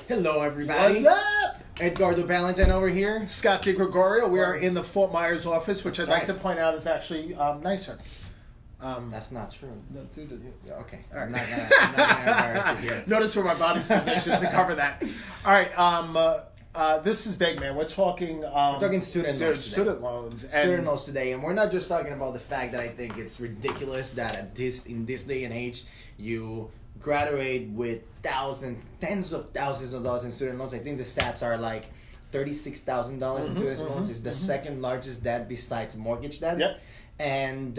Hello, everybody. What's up? Eduardo Valentine over here. Scott DiGregorio. We are in the Fort Myers office, which That's I'd like right. to point out is actually nicer. That's not true. No, dude, Yeah, okay. All right. I'm not gonna embarrass you here. Notice where my body's positioned to cover that. All right. This is big, man. We're talking. We're talking student loans. Today. Student loans. Student loans today, and we're not just talking about the fact that I think it's ridiculous that in this day and age you graduate with tens of thousands of dollars in student loans. I think the stats are like $36,000 in student loans. It's the second largest debt besides mortgage debt. Yep. And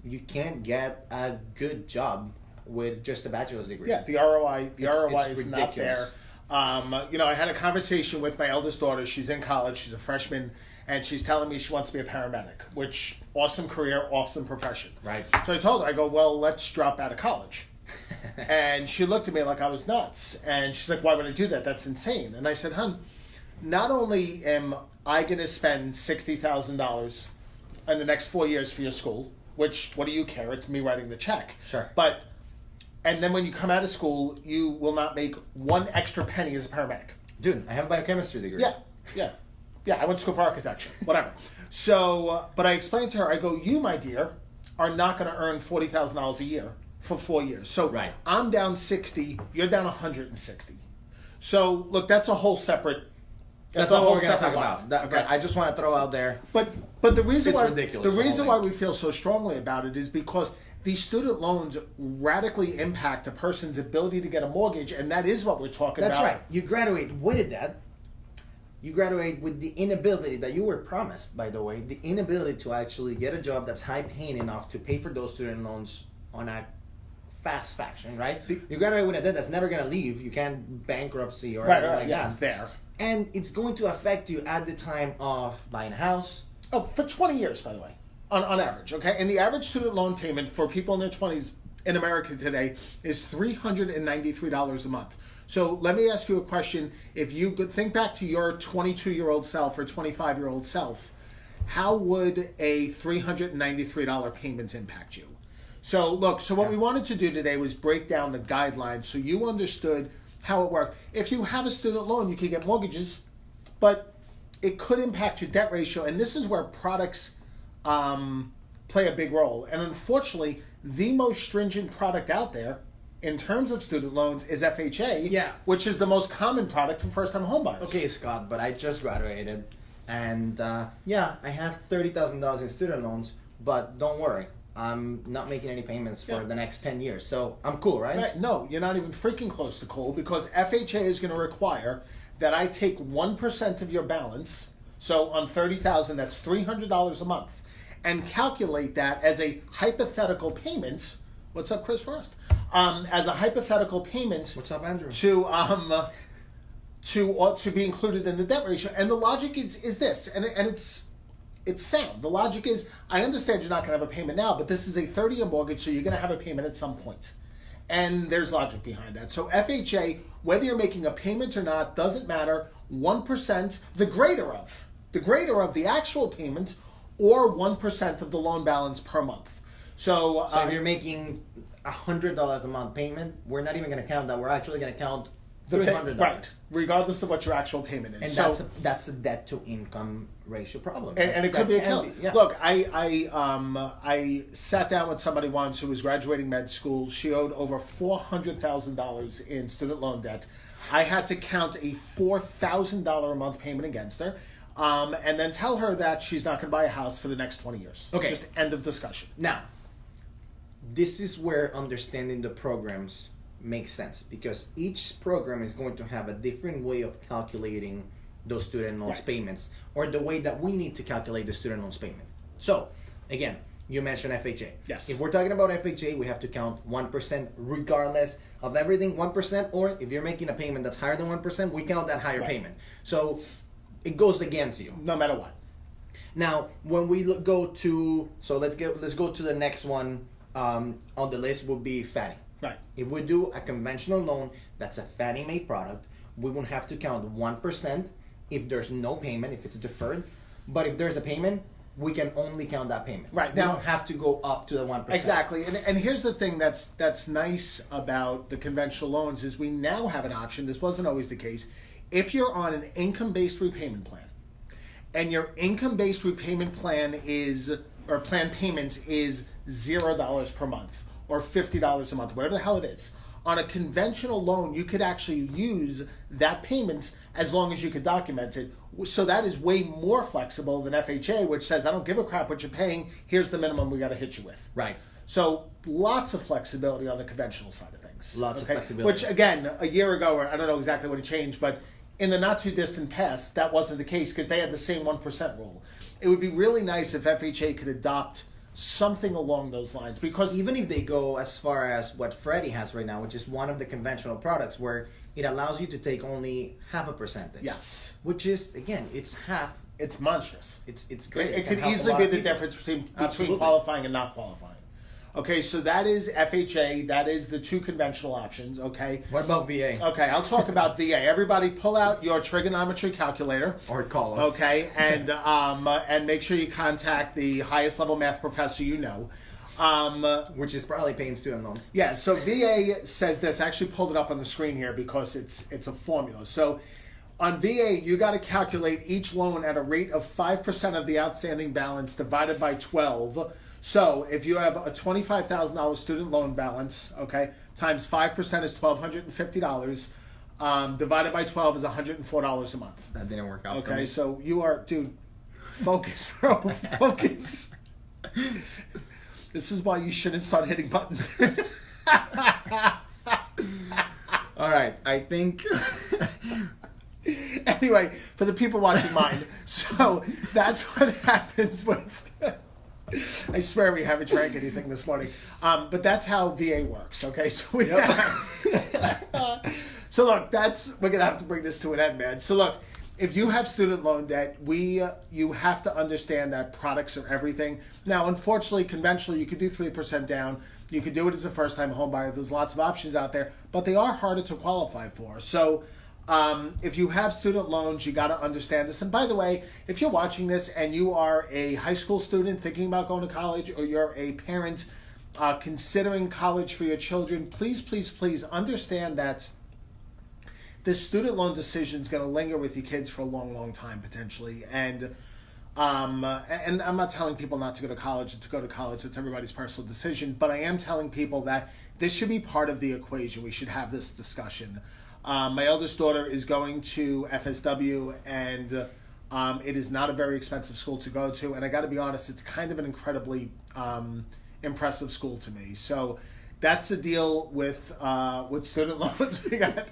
you can't get a good job with just a bachelor's degree. Yeah, the ROI It's is not there. ridiculous. I had a conversation with my eldest daughter. She's in college. She's a freshman, and she's telling me she wants to be a paramedic, which awesome career, awesome profession. Right. So I told her, I go, well, let's drop out of college. And she looked at me like I was nuts. And she's like, why would I do that? That's insane. And I said, hun, not only am I going to spend $60,000 in the next 4 years for your school, which, what do you care? It's me writing the check. Sure. And then when you come out of school, you will not make one extra penny as a paramedic. Dude, I have a biochemistry degree. Yeah. I went to school for architecture, whatever. So, but I explained to her, I go, you, my dear, are not going to earn $40,000 a year for 4 years. So Right. I'm down 60, you're down 160. So look, that's a whole separate. That's a not whole what we're going to separate talk life. about. Okay. I just want to throw out there. But the reason It's why ridiculous, the the whole reason thing. why we feel so strongly about it is because these student loans radically impact a person's ability to get a mortgage, and that is what we're talking That's about. right. You graduate with a debt. You graduate with the inability that you were promised, by the way, the inability to actually get a job that's high paying enough to pay for those student loans on a fast fashion, right? You graduate with a debt that's never going to leave. You can't bankruptcy or anything like yeah, that. it's there. And it's going to affect you at the time of buying a house. Oh, for 20 years, by the way, on average, okay? And the average student loan payment for people in their 20s in America today is $393 a month. So let me ask you a question. If you could think back to your 22-year-old self or 25-year-old self, how would a $393 payment impact you? So look, what we wanted to do today was break down the guidelines so you understood how it worked. If you have a student loan, you can get mortgages, but it could impact your debt ratio, and this is where products play a big role. And unfortunately, the most stringent product out there in terms of student loans is FHA, Yeah. which is the most common product for first-time homebuyers. Okay, Scott, but I just graduated, and I have $30,000 in student loans, but don't worry, I'm not making any payments for the next 10 years, so I'm cool, right? Right. No, you're not even freaking close to cool, because FHA is going to require that I take 1% of your balance, so on $30,000, that's $300 a month, and calculate that as a hypothetical payment. What's up, Chris Frost? As a hypothetical payment. What's up, Andrew? To be included in the debt ratio. And the logic is this, and it's sound. The logic is, I understand you're not going to have a payment now, but this is a 30-year mortgage, so you're going to have a payment at some point. And there's logic behind that. So FHA, whether you're making a payment or not, doesn't matter. 1%, the greater of the actual payment, or 1% of the loan balance per month. So if you're making $100 a month payment, we're not even going to count that. We're actually going to count $300. Right, regardless of what your actual payment is. And so, that's a debt to income ratio problem. and it could be a can kill. yeah. Look, I sat down with somebody once who was graduating med school. She owed over $400,000 in student loan debt. I had to count a $4,000 a month payment against her. And then tell her that she's not going to buy a house for the next 20 years. Okay. Just end of discussion. Now, this is where understanding the programs makes sense, because each program is going to have a different way of calculating those student loans payments, or the way that we need to calculate the student loans payment. So, again, you mentioned FHA. Yes. If we're talking about FHA, we have to count 1% regardless of everything, 1%, or if you're making a payment that's higher than 1%, we count that higher payment. So, it goes against you. No matter what. Now, when we go to, let's go to the next one on the list would be Fannie. Right. If we do a conventional loan that's a Fannie Mae product, we won't have to count 1% if there's no payment, if it's deferred. But if there's a payment, we can only count that payment. Right. We Now- don't have to go up to the 1%. Exactly, and here's the thing that's nice about the conventional loans is we now have an option. This wasn't always the case. If you're on an income-based repayment plan, and your income-based repayment plan plan payments is $0 per month or $50 a month, whatever the hell it is. On a conventional loan, you could actually use that payment as long as you could document it. So that is way more flexible than FHA, which says, I don't give a crap what you're paying. Here's the minimum we got to hit you with. Right. So lots of flexibility on the conventional side of things. Lots of flexibility. Which, again, a year ago, or I don't know exactly when it changed, but in the not too distant past, that wasn't the case because they had the same 1% rule. It would be really nice if FHA could adopt something along those lines, because Even if they go as far as what Freddie has right now, which is one of the conventional products where it allows you to take only half a percentage. yes, Which is, again, it's half. it's monstrous. It's great. It can could help a easily lot be of the people. difference between Absolutely. qualifying and not qualifying. Okay, so that is FHA. That is the two conventional options. Okay. What about VA? Okay, I'll talk about VA. Everybody, pull out your trigonometry calculator. Or call us. Okay, and make sure you contact the highest level math professor you know. Which is probably paying student loans. Yeah, so VA says this. I actually pulled it up on the screen here because it's a formula. So on VA, you got to calculate each loan at a rate of 5% of the outstanding balance divided by 12. So if you have a $25,000 student loan balance, okay, times 5% is $1,250. Divided by 12 is $104 a month. That didn't work out for Okay, me. so you are, dude, focus, bro, focus. This is why you shouldn't start hitting buttons. All right, I think... Anyway, for the people watching mine, so that's what happens with... I swear we haven't drank anything this morning. But that's how VA works, okay? So we So look, we're going to have to bring this to an end, man. So look, if you have student loan debt, you have to understand that products are everything. Now, unfortunately, conventionally, you could do 3% down. You could do it as a first-time home buyer. There's lots of options out there, but they are harder to qualify for. So if you have student loans, you got to understand this. And by the way, if you're watching this and you are a high school student thinking about going to college, or you're a parent considering college for your children, please, please, please understand that this student loan decision is going to linger with your kids for a long, long time potentially. And I'm not telling people not to go to college or to go to college. It's everybody's personal decision. But I am telling people that this should be part of the equation. We should have this discussion. My eldest daughter is going to FSW, and it is not a very expensive school to go to. And I got to be honest, it's kind of an incredibly impressive school to me. So that's the deal with student loans. We got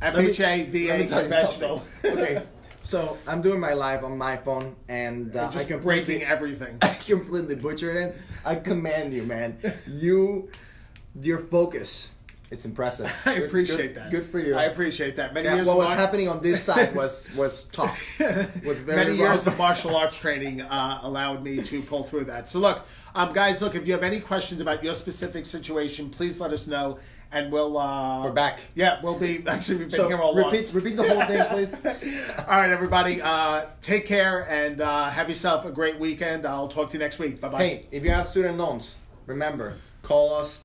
FHA, VA, conventional. Okay, so I'm doing my live on my phone, and Just I completely, breaking everything. I completely butchered it. I commend you, man. Your focus. It's impressive. I appreciate that. Good for you. I appreciate that. Many Yeah, years what of was happening on this side was tough. Was very Many years rough. of martial arts training allowed me to pull through that. So look, guys, look, if you have any questions about your specific situation, please let us know, and we'll... We're back. Yeah, we'll be... Actually, we've been here all along. repeat the whole thing, please. All right, everybody. Take care and have yourself a great weekend. I'll talk to you next week. Bye-bye. Hey, if you have student loans, remember, call us.